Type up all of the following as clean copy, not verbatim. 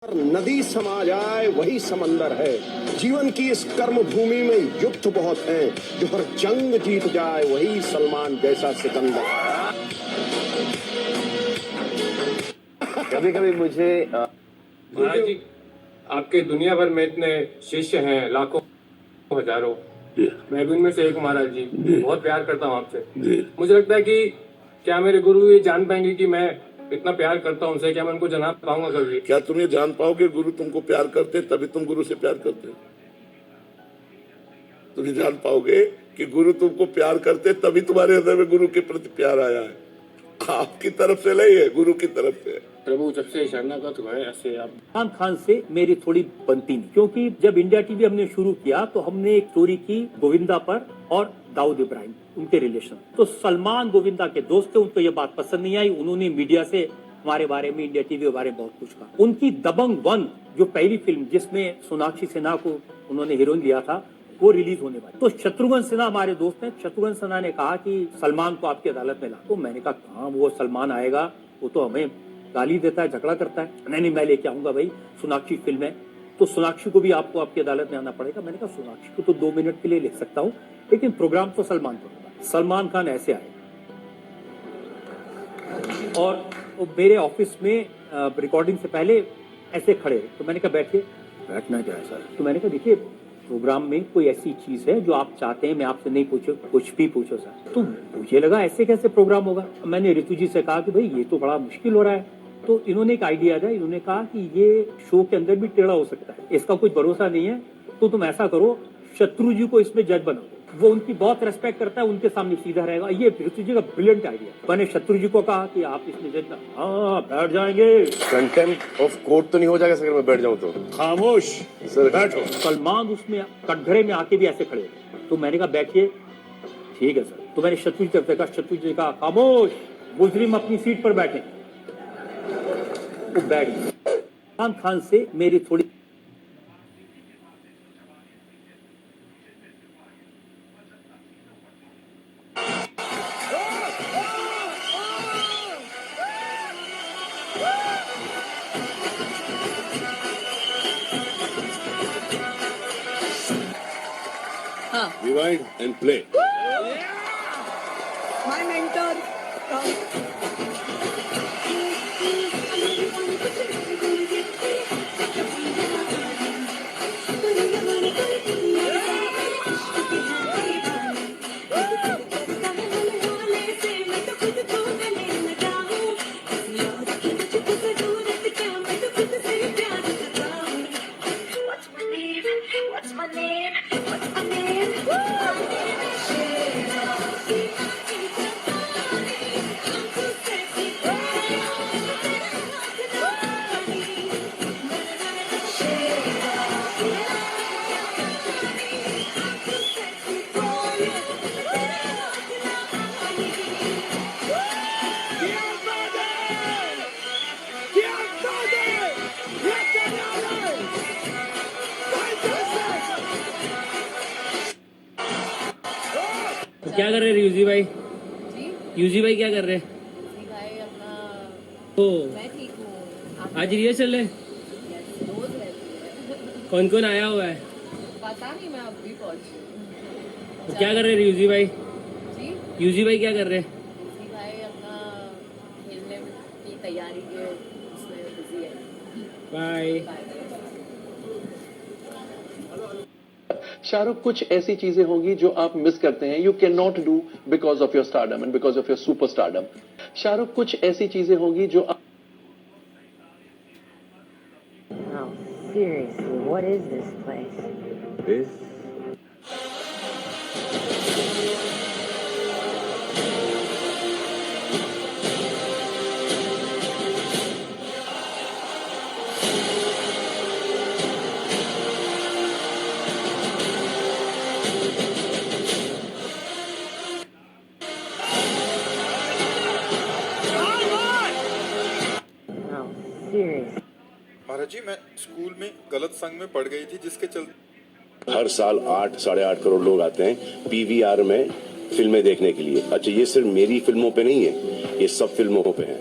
नदी समा जाए वही समंदर है। जीवन की इस कर्म भूमि में युद्ध बहुत हैं, जो हर जंग जीत जाए वही सलमान जैसा सिकंदर। कभी कभी मुझे महाराज जी, आपके दुनिया भर में इतने शिष्य हैं, लाखों हजारों, मैं भी उनमें से एक। महाराज जी, बहुत प्यार करता हूँ आपसे। मुझे लगता है कि क्या मेरे गुरु ये जान पाएंगे कि मैं इतना प्यार करता हूँ उनसे, क्या मैं उनको जान पाऊंगा कभी? क्या तुम ये जान पाओगे? गुरु तुमको प्यार करते तभी तुम गुरु से प्यार करते हो। तुम ये जान पाओगे कि गुरु तुमको प्यार करते तभी तुम्हारे हृदय में गुरु के प्रति प्यार आया है। आपकी तरफ से नहीं है, गुरु की तरफ से। प्रभु जब से शरणागत हुए ऐसे आप इमरान खान से मेरी थोड़ी बनती नहीं, क्योंकि जब इंडिया टीवी हमने शुरू किया तो हमने एक स्टोरी की गोविंदा पर और दाऊद इब्राहिम, उनके रिलेशन। तो सलमान गोविंदा के दोस्त थे, उनको ये बात पसंद नहीं आई। उन्होंने मीडिया से हमारे बारे में, इंडिया टीवी के बारे में बहुत कुछ कहा। उनकी दबंग 1 जो पहली फिल्म जिसमें सोनाक्षी सिन्हा को उन्होंने हीरोइन लिया था, वो रिलीज होने वाली। तो शत्रुघ्न सिन्हा हमारे दोस्त हैं। शत्रुघ्न सिन्हा ने कहा कि सलमान को आपकी अदालत में ला। तो मैंने कहा कहाँ वो सलमान आएगा, वो तो हमें गाली देता है, झगड़ा करता है। नहीं, मैं लेके आऊंगा भाई, सोनाक्षी फिल्म है तो सोनाक्षी को भी आपको आपकी अदालत में आना पड़ेगा। मैंने कहा सोनाक्षी को तो 2 मिनट के लिए लिख सकता हूँ, लेकिन प्रोग्राम तो सलमान पर होगा। सलमान खान ऐसे आए और वो मेरे ऑफिस में रिकॉर्डिंग से पहले ऐसे खड़े। तो मैंने कहा बैठिए। बैठना क्या है सर? तो मैंने कहा देखिए, प्रोग्राम में कोई ऐसी चीज है जो आप चाहते हैं मैं आपसे नहीं पूछो, कुछ भी पूछो सर। तो मुझे लगा ऐसे कैसे प्रोग्राम होगा। मैंने ऋतु जी से कहा कि भाई ये तो बड़ा मुश्किल हो रहा है। तो इन्होंने एक आइडिया दिया। इन्होंने कहा कि ये शो के अंदर भी टेढ़ा हो सकता है, इसका कुछ भरोसा नहीं है। तो तुम ऐसा करो, शत्रु जी को इसमें जज बनाओ, वो उनकी बहुत रेस्पेक्ट करता है, उनके सामने सीधा रहेगा। ये ऋतु जी का ब्रिलियंट आइडिया। मैंने शत्रु जी को कहा कि आप इसमें जज ना। हाँ, बैठ जाएंगे। कंटेम्प्ट ऑफ कोर्ट तो नहीं हो जाएगा सर अगर मैं बैठ जाऊं तो? खामोश सर बैठो। सलमान उसमें कटघरे में आके भी ऐसे खड़े। तो मैंने कहा बैठिए। ठीक है सर। तो मैंने शत्रु जी से कहा, शत्रु जी कहा खामोश, मुजरिम अपनी सीट पर बैठे। वो बैठ गए। इमरान खान से मेरी थोड़ी Rewind and play. My mentor. What's my name? What's my name? My name is Sheila. I'm so sexy. तो क्या कर रहे यूजी भाई? यूजी भाई क्या कर रहे? भाई अपना ओ मैं ठीक हूँ। आज रिहर्सल है? रोज रहती है। कौन कौन आया हुआ है? पता नहीं, मैं अभी पहुंची। तो क्या कर रहे यूजी भाई? जी यूजी भाई क्या कर रहे? जी भाई अपना खेलने की तैयारी के उसमें बिजी है। बाय। बाय। शाहरुख, कुछ ऐसी चीजें होंगी जो आप मिस करते हैं, you can not do because of your stardom and because of your super stardom. Shahrukh, कुछ ऐसी चीजें होंगी जो आप Oh, seriously, what is this place? This Oh, seriously. महाराज जी, मैं स्कूल में गलत संग में पड़ गई थी, जिसके चलते हर साल 8-8.5 करोड़ लोग आते हैं पीवीआर में फिल्में देखने के लिए। अच्छा, ये सिर्फ मेरी फिल्मों पे नहीं है, ये सब फिल्मों पे है।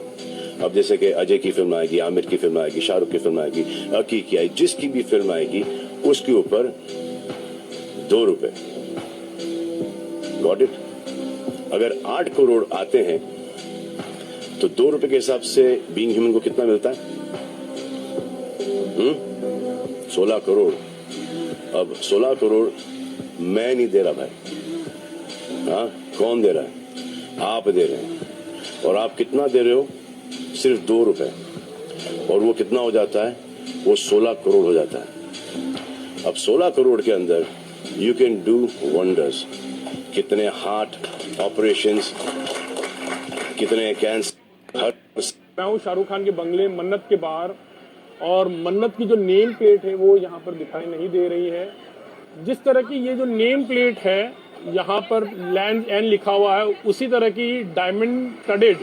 अब जैसे कि अजय की फिल्म आएगी, आमिर की फिल्म आएगी, शाहरुख की फिल्म आएगी, अकी की आएगी, जिसकी भी फिल्म आएगी उसके ऊपर 2 रुपए। Got it? अगर 8 करोड़ आते हैं तो 2 रुपए के हिसाब से बीइंग ह्यूमन को कितना मिलता है? 16 करोड़। अब 16 करोड़ मैं नहीं दे रहा भाई, हाँ, कौन दे रहा है? आप दे रहे हैं। और आप कितना दे रहे हो? सिर्फ 2 रुपए। और वो कितना हो जाता है? वो 16 करोड़ हो जाता है। अब 16 करोड़ के अंदर यू कैन डू वंडर्स। कितने हार्ट ऑपरेशंस, कितने कैंसर। मैं हूँ शाहरुख खान के बंगले मन्नत के बाहर, और मन्नत की जो नेम प्लेट है वो यहाँ पर दिखाई नहीं दे रही है। जिस तरह की ये जो नेम प्लेट है यहाँ पर लैंड एंड लिखा हुआ है, उसी तरह की डायमंड स्टडेड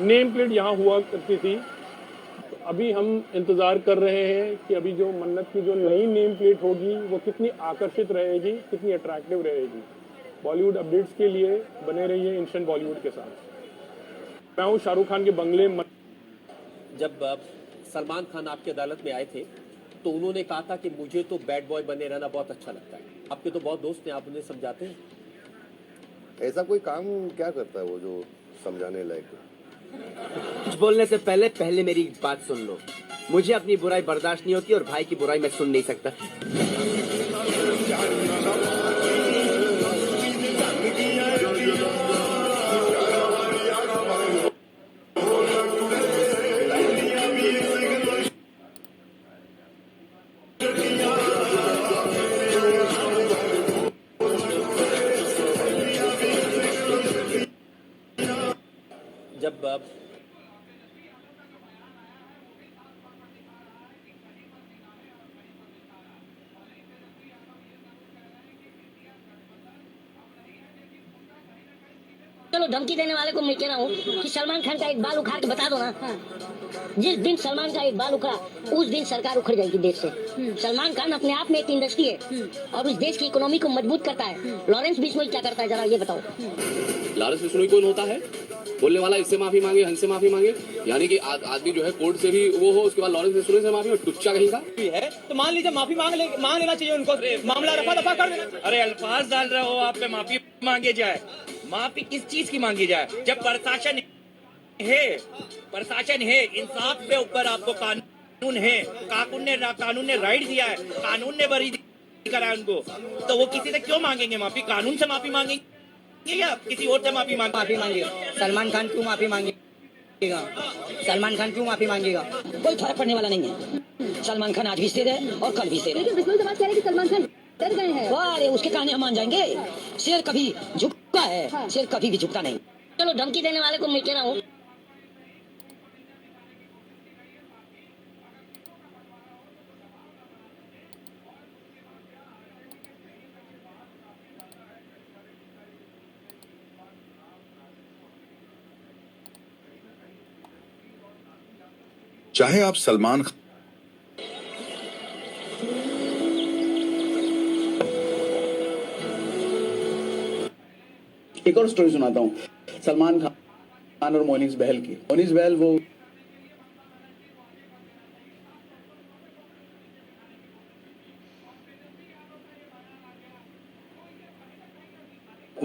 नेम प्लेट यहाँ हुआ करती थी। तो अभी हम इंतज़ार कर रहे हैं कि अभी जो मन्नत की जो नई नेम प्लेट होगी वो कितनी आकर्षित रहेगी, कितनी अट्रैक्टिव रहेगी। बॉलीवुड अपडेट्स के लिए बने रहिए इंस्टेंट बॉलीवुड के साथ। मैं हूँ शाहरुख खान के बंगले। जब सलमान खान आपकी अदालत में आए थे तो उन्होंने कहा था कि मुझे तो बैड बॉय बने रहना बहुत अच्छा लगता है। आपके तो बहुत दोस्त हैं, आप उन्हें समझाते हैं? ऐसा कोई काम क्या करता है वो जो समझाने लायक? कुछ बोलने से पहले मेरी बात सुन लो। मुझे अपनी बुराई बर्दाश्त नहीं होती और भाई की बुराई मैं सुन नहीं सकता। जब चलो धमकी देने वाले को मैं कह रहा हूँ कि सलमान खान का एक बाल उखाड़ के बता दो ना। जिस दिन सलमान का एक बाल उखड़ा उस दिन सरकार उखड़ जाएगी देश से। सलमान खान अपने आप में एक इंडस्ट्री है और इस देश की इकोनॉमी को मजबूत करता है। लॉरेंस बिश्नोई क्या करता है जरा ये बताओ। लॉरेंस बिश्नोई कौन होता है? बोलने वाला इससे माफी मांगे, हमसे माफी मांगे, यानी कि आदमी जो है कोर्ट से भी वो हो, उसके बाद लॉरेंस बिश्नोई से माफी, और टुच्चा कहीं का है तो मान लीजिए माफी मांग लेना चाहिए उनको, मामला रफा दफा कर देना। अरे अल्फाज डाल रहे हो आप पे, माफी मांगे जाए। माफी किस चीज की मांगी जाए? जब प्रशासन है, इंसाफ के ऊपर आपको कानून है, कानून ने राइट दिया है, कानून ने बरी करा है उनको, तो वो किसी से क्यों मांगेंगे माफी? कानून से माफी मांगेंगे या किसी और से माफी मांगेगा? सलमान खान क्यों माफी मांगेगा? सलमान खान क्यों माफी मांगेगा? कोई फर्क पड़ने वाला नहीं है। सलमान खान आज भी स्थिर है और कल भी स्थिर है। बिश्नोई समाज कह रहे हैं कि सलमान खान डर गए हैं। अरे उसके कहने हम मान जाएंगे। शेर कभी झुकता है, हाँ। शेर कभी भी झुकता नहीं। चलो धमकी देने वाले को मैं कह रहा हूँ चाहे आप सलमान एक और स्टोरी सुनाता हूँ सलमान खान और मोनिस बहल की। मोनिस बहल वो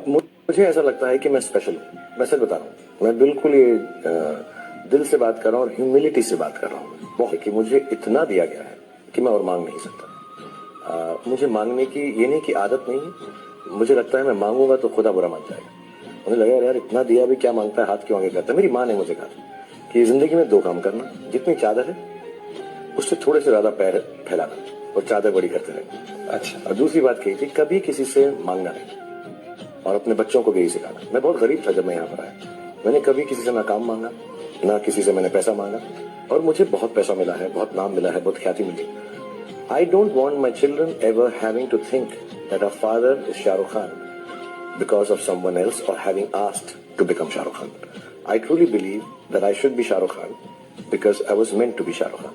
मुझे ऐसा लगता है कि मैं स्पेशल हूँ। मैं सच बता रहा हूँ, मैं बिल्कुल ये दिल से बात कर रहा हूँ और ह्यूमिलिटी से बात कर रहा हूँ। बहुत कि मुझे इतना दिया गया है कि मैं और मांग नहीं सकता। मुझे मांगने की ये नहीं कि आदत नहीं है, मुझे लगता है मैं मांगूंगा तो खुदा बुरा मान जाएगा। मुझे लगा यार इतना दिया भी क्या मांगता है, हाथ क्यों आगे करता है। मेरी माँ ने मुझे कहा कि जिंदगी में 2 काम करना, जितनी चादर है उससे थोड़े से ज्यादा पैर फैलाना और चादर बड़ी करते रहना। अच्छा। और दूसरी बात कही थी कभी किसी से मांगना नहीं, और अपने बच्चों को भी यही सिखाना। मैं बहुत गरीब था जब मैं यहाँ पर आया, मैंने कभी किसी से ना काम मांगा ना किसी से मैंने पैसा मांगा, और मुझे बहुत पैसा मिला है, बहुत नाम मिला है, बहुत ख्याति मिली। I don't want my children ever having to think that our father is Shah Rukh Khan because of someone else or having asked to become Shah Rukh Khan. I truly believe that I should be Shah Rukh Khan because I was meant to be Shah Rukh Khan.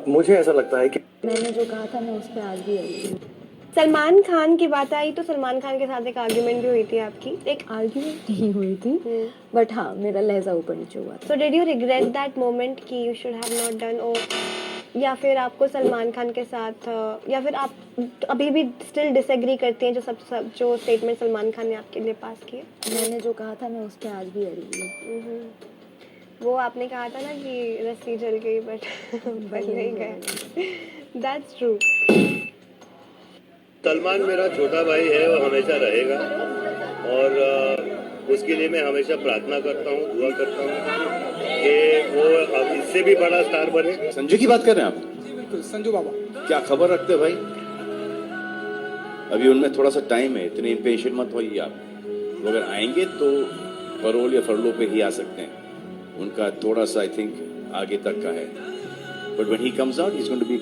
मुझे ऐसा लगता है कि मैंने जो कहा था मैं उस पर आज भी आई हूँ। सलमान खान की बात आई तो सलमान खान के साथ एक आर्ग्यूमेंट भी हुई थी आपकी। एक आर्ग्यूमेंट नहीं हुई थी, बट हाँ मेरा लहजा ऊपर नीचे हुआ था। So did you regret that moment कि you should have not done, और या फिर आपको सलमान खान के साथ या फिर आप अभी भी स्टिल डिसएग्री करती हैं जो स्टेटमेंट सलमान खान ने आपके लिए पास किए? मैंने जो कहा था मैं उस पर आज भी अड़ी हूँ। वो आपने कहा था ना कि रस्सी जल गई बट बल नहीं गया। That's true. सलमान मेरा छोटा भाई है और हमेशा रहेगा, और उसके लिए मैं हमेशा प्रार्थना करता हूँ, दुआ करता हूँ कि वो अब इससे भी बड़ा स्टार बने। संजू की बात कर रहे हैं आप? बिल्कुल, संजू बाबा। क्या खबर रखते हैं भाई? अभी उनमें थोड़ा सा टाइम है, इतने इम्पेशेंट मत होइए आप। वो अगर आएंगे तो परोल या फरलो पे ही आ सकते हैं, उनका थोड़ा सा आई थिंक आगे तक का है। But when he comes out, he is going to be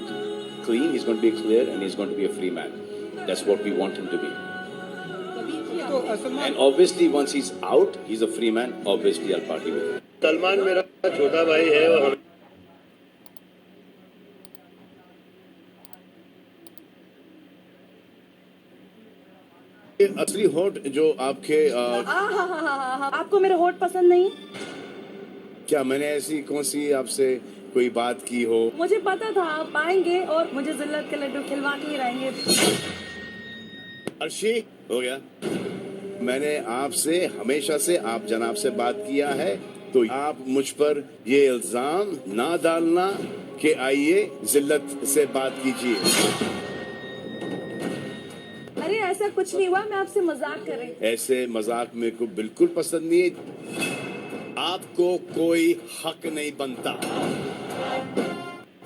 clean, he is going to be clear, and he is going to be a free man. That's what we want him to be. And obviously, once he's out, he's a free man. Obviously, I'll party with him. Salman मेरा छोटा भाई है और असली होठ जो आपके आपको मेरे होठ पसंद नहीं? क्या मैंने ऐसी कौन सी आपसे कोई बात की हो? मुझे पता था आप आएंगे और मुझे जिल्लत के लड्डू खिलवा के ही रहेंगे। अर्शी हो गया। मैंने आपसे हमेशा से आप जनाब से बात किया है, तो आप मुझ पर ये इल्जाम ना डालना कि आइए जिल्लत से बात कीजिए। अरे ऐसा कुछ नहीं हुआ, मैं आपसे मजाक कर रही हूँ। ऐसे मजाक मेरे को बिल्कुल पसंद नहीं है। आपको कोई हक नहीं बनता।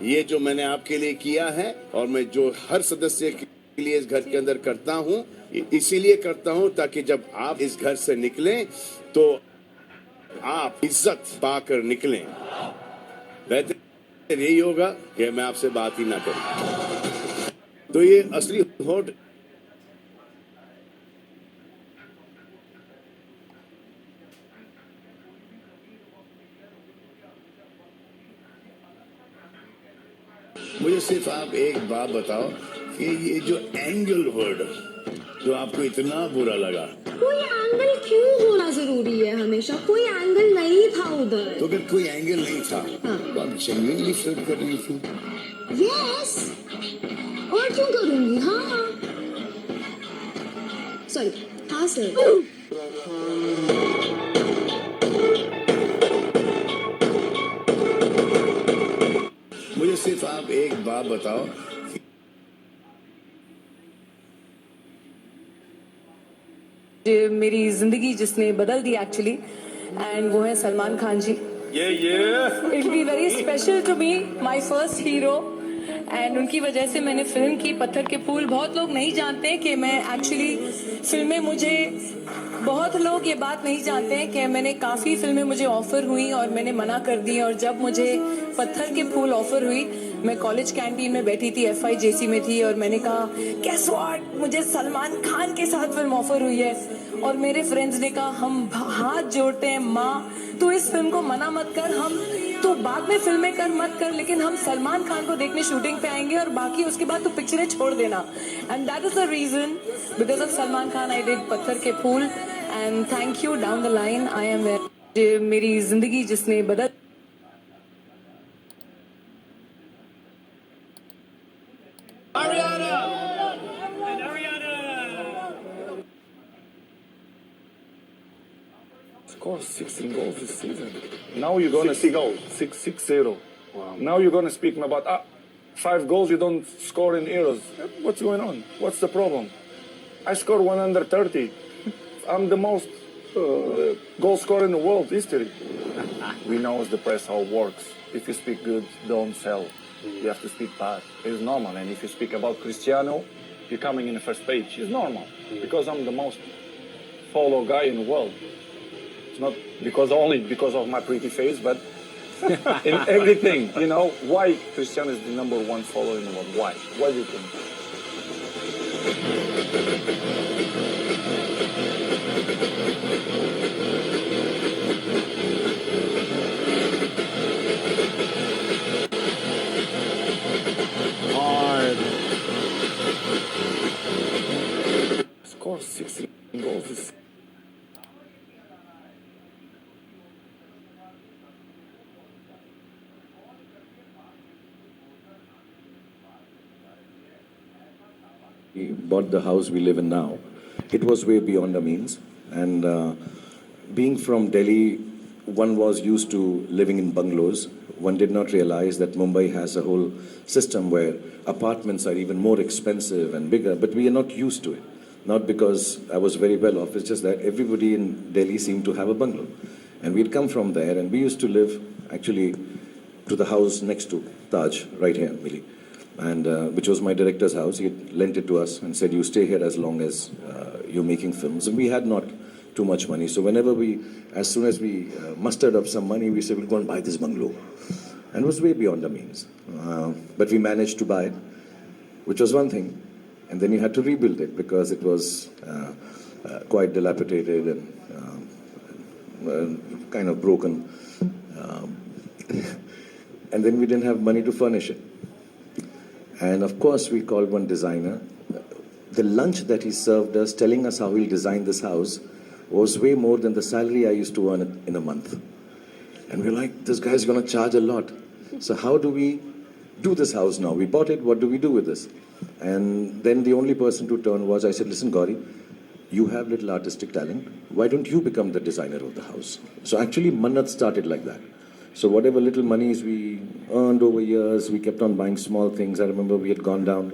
ये जो मैंने आपके लिए किया है और मैं जो हर सदस्य के लिए इस घर के अंदर करता हूँ, इसीलिए करता हूँ ताकि जब आप इस घर से निकलें तो आप इज्जत पाकर निकलें। बेहतर यही होगा कि मैं आपसे बात ही ना करूं। तो ये असली होठ मुझे सिर्फ आप एक बात बताओ कि ये जो एंगल वर्ड जो आपको इतना बुरा लगा, कोई एंगल क्यों होना जरूरी है हमेशा? कोई एंगल नहीं था उधर। तो अगर कोई एंगल नहीं था तो आप जेन्युइनली फ्लर्ट कर रही थी? यस, और क्यों करूंगी? हाँ सॉरी, हाँ सर। मुझे सिर्फ आप एक बात बताओ, मेरी जिंदगी जिसने बदल दी एक्चुअली, एंड वो है Salman Khan ji. It be very special to be my first hero, and उनकी वजह से मैंने फिल्म की पत्थर के फूल। बहुत लोग नहीं जानते कि मैं एक्चुअली फिल्में, मुझे बहुत लोग ये बात नहीं जानते हैं कि मैंने काफ़ी फिल्में मुझे ऑफर हुई और मैंने मना कर दी। और जब मुझे पत्थर के फूल ऑफर हुई, मैं कॉलेज कैंटीन में बैठी थी, FIJC में थी, और मैंने कहा guess what, मुझे सलमान खान के साथ फिल्म ऑफर हुई है। और मेरे फ्रेंड्स ने कहा हम हाथ जोड़ते हैं माँ, तो इस फिल्म को मना मत कर, हम तो बाद में फिल्में कर मत कर, लेकिन हम सलमान खान को देखने शूटिंग पे आएंगे और बाकी उसके बाद तो पिक्चरें छोड़ देना। And that is the reason, because of Salman Khan I did Patthar Ke Phool. And thank you down the line, I am मेरी जिंदगी जिसने बदल। Scored 16 goals this season. Now you're gonna 60 goals. 6-0. Wow. Now you're gonna speak about 5 goals you don't score in Euros. What's going on? What's the problem? I scored 130. I'm the most goal scorer in the world history. We know as the press how it works. If you speak good, don't sell. You have to speak bad. It's normal. And if you speak about Cristiano, you're coming in the first page. It's normal because I'm the most followed guy in the world. It's not only because of my pretty face, but in everything. You know, why Cristiano is the #1 follower in the world? Why? Why do you think? Score 16 goals is We bought the house we live in now. It was way beyond our means. And being from Delhi, one was used to living in bungalows. One did not realize that Mumbai has a whole system where apartments are even more expensive and bigger, but we are not used to it. Not because I was very well off, it's just that everybody in Delhi seemed to have a bungalow. And we'd come from there, and we used to live actually to the house next to Taj, right here, Mili, and which was my director's house. He had lent it to us and said, you stay here as long as you're making films. And we had not too much money. So whenever as soon as we mustered up some money, we said, we'll go and buy this bungalow. And it was way beyond our means. But we managed to buy it, which was one thing. And then you had to rebuild it because it was quite dilapidated and kind of broken. And then we didn't have money to furnish it. And of course, we called one designer. The lunch that he served us, telling us how he'll design this house, was way more than the salary I used to earn in a month. And we're like, this guy's going to charge a lot. So how do we do this house now? We bought it, what do we do with this? And then the only person to turn was, I said, listen, Gauri, you have little artistic talent. Why don't you become the designer of the house? So actually, Mannat started like that. So whatever little monies we earned over years, we kept on buying small things. I remember we had gone down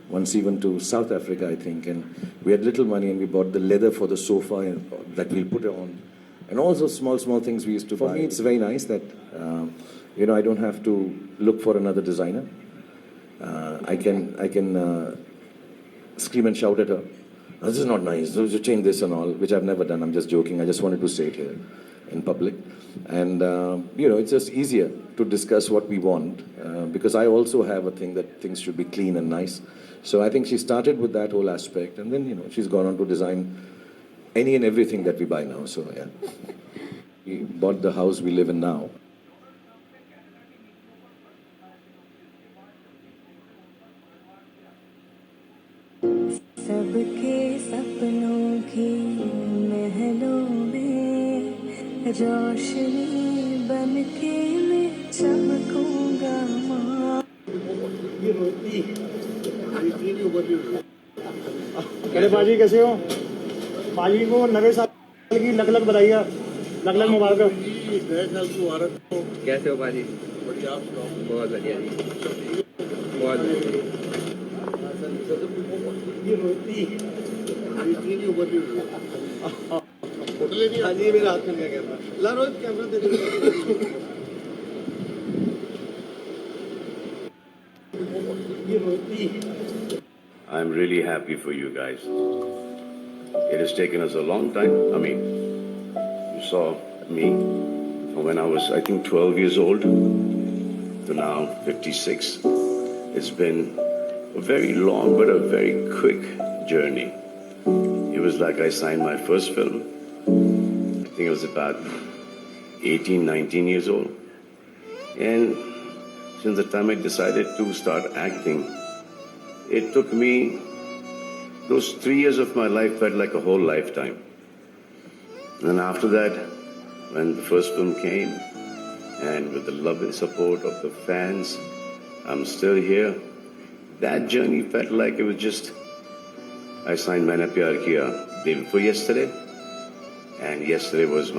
once even to South Africa, I think, and we had little money and we bought the leather for the sofa that we'll put it on. And all those small things we used to buy. For me, it's very nice that, I don't have to look for another designer. I can scream and shout at her, oh, this is not nice, you change this and all, which I've never done. I'm just joking. I just wanted to say it here in public. And, it's just easier to discuss what we want because I also have a thing that things should be clean and nice. So I think she started with that whole aspect and then, she's gone on to design any and everything that we buy now. So, yeah. We bought the house we live in now. सबके सपनों की महलों में रोशनी बनके मैं चमकूंगा माँ। अरे बाजी कैसे हो? बाजी को नवे साल की लख लख बधाई, लख लख मुबारक। नए साल की मुबारक। कैसे हो बाजी? बढ़िया, आप सुनाओ। बहुत बढ़िया जी, बहुत बढ़िया। ये रोटी फोटो लेनी है। आज ये मेरे हाथ में क्या कैमरा? ला रोहित कैमरा दे दो। ये रोटी। I'm really happy for you guys. It has taken us a long time. I mean, you saw me from when I was, I think, 12 years old to now 56. It's been a very long but a very quick journey. It was like I signed my first film. I think I was about 18, 19 years old. And since the time I decided to start acting, it took me, those 3 years of my life felt like a whole lifetime. And then after that, when the first film came, and with the love and support of the fans, I'm still here. That journey felt like it was just, I signed Maine Pyar Kiya day before yesterday, and yesterday was my